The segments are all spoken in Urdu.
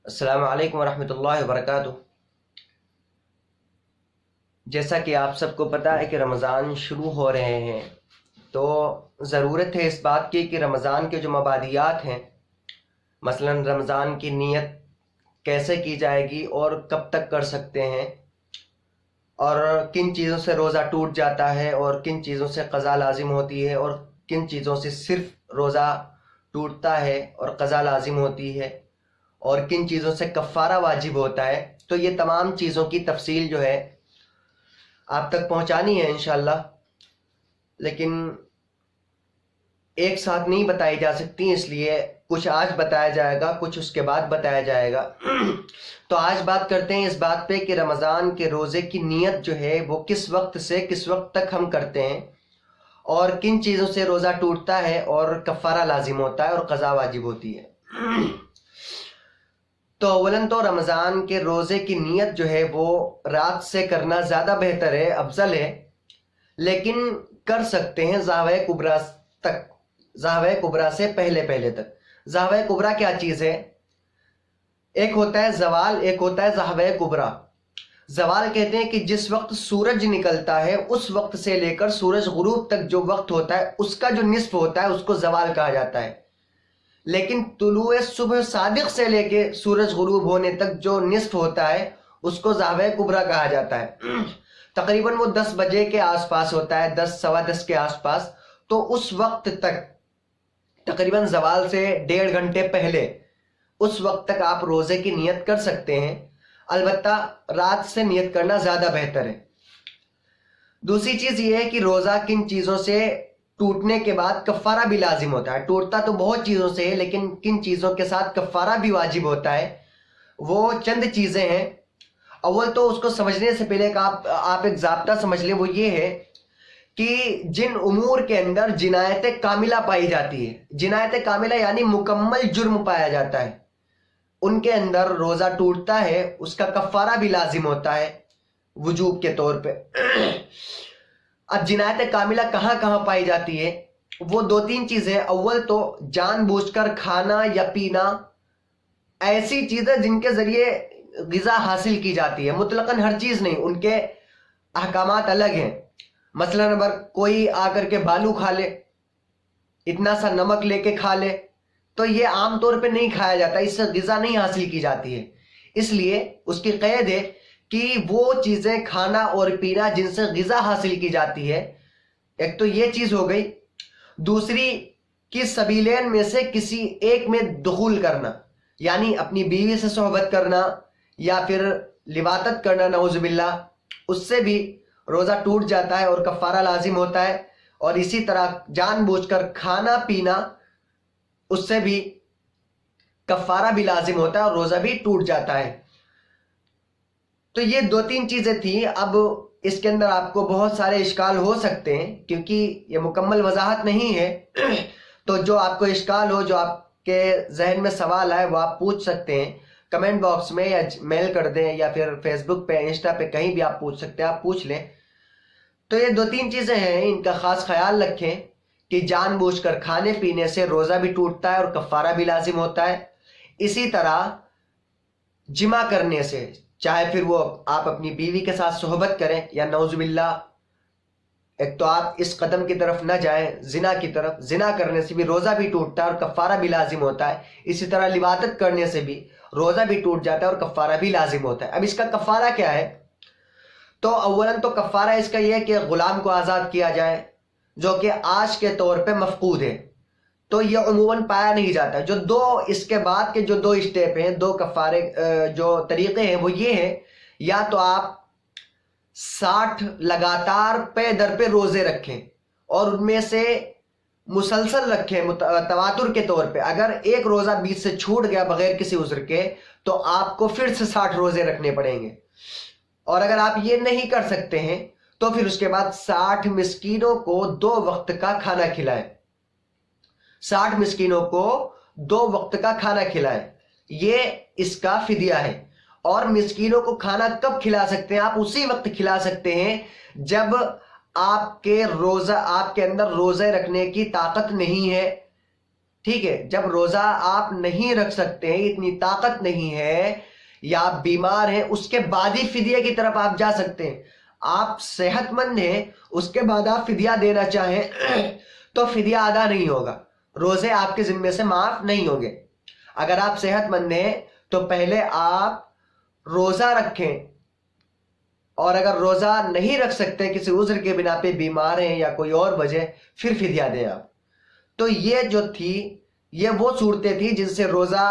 السلام علیکم ورحمۃ اللہ وبرکاتہ۔ جیسا کہ آپ سب کو پتہ ہے کہ رمضان شروع ہو رہے ہیں، تو ضرورت ہے اس بات کی کہ رمضان کے جو مبادیات ہیں، مثلا رمضان کی نیت کیسے کی جائے گی اور کب تک کر سکتے ہیں، اور کن چیزوں سے روزہ ٹوٹ جاتا ہے اور کن چیزوں سے قضا لازم ہوتی ہے، اور کن چیزوں سے صرف روزہ ٹوٹتا ہے اور قضا لازم ہوتی ہے، اور کن چیزوں سے کفارہ واجب ہوتا ہے، تو یہ تمام چیزوں کی تفصیل جو ہے آپ تک پہنچانی ہے انشاءاللہ، لیکن ایک ساتھ نہیں بتائی جا سکتی، اس لیے کچھ آج بتایا جائے گا، کچھ اس کے بعد بتایا جائے گا۔ تو آج بات کرتے ہیں اس بات پہ کہ رمضان کے روزے کی نیت جو ہے وہ کس وقت سے کس وقت تک ہم کرتے ہیں، اور کن چیزوں سے روزہ ٹوٹتا ہے اور کفارہ لازم ہوتا ہے اور قضا واجب ہوتی ہے۔ تو اولاً تو رمضان کے روزے کی نیت جو ہے وہ رات سے کرنا زیادہ بہتر ہے، افضل ہے، لیکن کر سکتے ہیں زاویہ کبریٰ تک، زاویہ کبریٰ سے پہلے تک۔ زاویہ کبریٰ کیا چیز ہے؟ ایک ہوتا ہے زوال، ایک ہوتا ہے زاویہ کبریٰ۔ زوال کہتے ہیں کہ جس وقت سورج نکلتا ہے اس وقت سے لے کر سورج غروب تک جو وقت ہوتا ہے اس کا جو نصف ہوتا ہے اس کو زوال کہا جاتا ہے، لیکن طلوع صبح صادق سے لے کے سورج غروب ہونے تک جو نصف ہوتا ہے اس کو زاویہ کبریٰ کہا جاتا ہے۔ تقریباً وہ 10 بجے کے آس پاس ہوتا ہے، 10 سوا 10 کے آس پاس، تو اس وقت تک تقریباً زوال سے 1.5 گھنٹے پہلے اس وقت تک آپ روزے کی نیت کر سکتے ہیں، البتہ رات سے نیت کرنا زیادہ بہتر ہے۔ دوسری چیز یہ ہے کہ روزہ کن چیزوں سے ٹوٹنے کے بعد کفارہ بھی لازم ہوتا ہے۔ ٹوٹتا تو بہت چیزوں سے ہے، لیکن کن چیزوں کے ساتھ کفارہ بھی واجب ہوتا ہے، وہ چند چیزیں ہیں۔ اول تو اس کو سمجھنے سے پہلے کہ آپ ایک ضابطہ سمجھ لیں، وہ یہ ہے کہ جن امور کے اندر جنایت کاملہ پائی جاتی ہے، جنایت کاملہ یعنی مکمل جرم پایا جاتا ہے، ان کے اندر روزہ ٹوٹتا ہے، اس کا کفارہ بھی لازم ہوتا ہے وجوب کے طور پہ۔ اب جنایت کاملہ کہاں کہاں پائی جاتی ہے؟ وہ 2-3 چیزیں۔ اول تو جان بوجھ کر کھانا یا پینا ایسی چیزیں جن کے ذریعے غذا حاصل کی جاتی ہے، مطلقاً ہر چیز نہیں، ان کے احکامات الگ ہیں۔ مثلاً اگر کوئی آ کر کے بالو کھا لے، اتنا سا نمک لے کے کھا لے، تو یہ عام طور پہ نہیں کھایا جاتا، اس سے غذا نہیں حاصل کی جاتی ہے، اس لیے اس کی قید ہے کہ وہ چیزیں کھانا اور پینا جن سے غذا حاصل کی جاتی ہے۔ ایک تو یہ چیز ہو گئی۔ دوسری کہ سبیلین میں سے کسی ایک میں دخول کرنا، یعنی اپنی بیوی سے صحبت کرنا یا پھر لواطت کرنا، نعوذ باللہ، اس سے بھی روزہ ٹوٹ جاتا ہے اور کفارہ لازم ہوتا ہے۔ اور اسی طرح جان بوجھ کر کھانا پینا، اس سے بھی کفارہ بھی لازم ہوتا ہے اور روزہ بھی ٹوٹ جاتا ہے۔ تو یہ 2-3 چیزیں تھیں۔ اب اس کے اندر آپ کو بہت سارے اشکال ہو سکتے ہیں کیونکہ یہ مکمل وضاحت نہیں ہے، تو جو آپ کو اشکال ہو، جو آپ کے ذہن میں سوال آئے، وہ آپ پوچھ سکتے ہیں کمنٹ باکس میں، یا میل کر دیں، یا پھر فیس بک پہ، انسٹا پہ، کہیں بھی آپ پوچھ سکتے ہیں، آپ پوچھ لیں۔ تو یہ 2-3 چیزیں ہیں، ان کا خاص خیال رکھیں کہ جان بوجھ کر کھانے پینے سے روزہ بھی ٹوٹتا ہے اور کفارہ بھی لازم ہوتا ہے۔ اسی طرح جمع کرنے سے، چاہے پھر وہ آپ اپنی بیوی کے ساتھ صحبت کریں یا نعوذ باللہ ایک تو آپ اس قدم کی طرف نہ جائیں، زنا کی طرف، زنا کرنے سے بھی روزہ بھی ٹوٹتا ہے اور کفارہ بھی لازم ہوتا ہے۔ اسی طرح لواطت کرنے سے بھی روزہ بھی ٹوٹ جاتا ہے اور کفارہ بھی لازم ہوتا ہے۔ اب اس کا کفارہ کیا ہے؟ تو اولاً تو کفارہ اس کا یہ ہے کہ غلام کو آزاد کیا جائے، جو کہ آج کے طور پہ مفقود ہے، تو یہ عموماً پایا نہیں جاتا۔ جو دو اس کے بعد کے جو 2 اسٹیپ ہیں، 2 کفارے جو طریقے ہیں، وہ یہ ہے، یا تو آپ 60 لگاتار پے در پہ روزے رکھیں اور ان میں سے مسلسل رکھیں تواتر کے طور پہ۔ اگر ایک روزہ بیچ سے چھوٹ گیا بغیر کسی عذر کے تو آپ کو پھر سے 60 روزے رکھنے پڑیں گے، اور اگر آپ یہ نہیں کر سکتے ہیں تو پھر اس کے بعد 60 مسکینوں کو 2 وقت کا کھانا کھلائیں، 60 مسکینوں کو 2 وقت کا کھانا کھلائیں، یہ اس کا فدیہ ہے۔ اور مسکینوں کو کھانا کب کھلا سکتے ہیں؟ آپ اسی وقت کھلا سکتے ہیں جب آپ کے اندر روزے رکھنے کی طاقت نہیں ہے، ٹھیک ہے، جب روزہ آپ نہیں رکھ سکتے ہیں، اتنی طاقت نہیں ہے یا آپ بیمار ہیں، اس کے بعد ہی فدیہ کی طرف آپ جا سکتے ہیں۔ آپ صحت مند ہیں، اس کے بعد آپ فدیہ دینا چاہیں تو فدیہ ادا نہیں ہوگا، روزے آپ کے ذمے سے معاف نہیں ہوں گے۔ اگر آپ صحت مند ہیں تو پہلے آپ روزہ رکھیں، اور اگر روزہ نہیں رکھ سکتے کسی عذر کے بنا پہ، بیمار ہیں یا کوئی اور وجہ، پھر فدیہ دیں آپ۔ تو یہ جو تھی، یہ وہ صورتیں تھی جن سے روزہ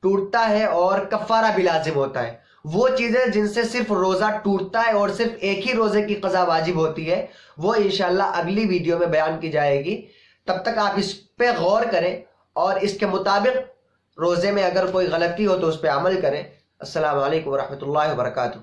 ٹوٹتا ہے اور کفارہ بھی لازم ہوتا ہے۔ وہ چیزیں جن سے صرف روزہ ٹوٹتا ہے اور صرف ایک ہی روزے کی قضا واجب ہوتی ہے، وہ انشاءاللہ اگلی ویڈیو میں بیان کی جائے گی۔ تب تک آپ اس پہ غور کریں اور اس کے مطابق روزے میں اگر کوئی غلطی ہو تو اس پہ عمل کریں۔ السلام علیکم ورحمۃ اللہ وبرکاتہ۔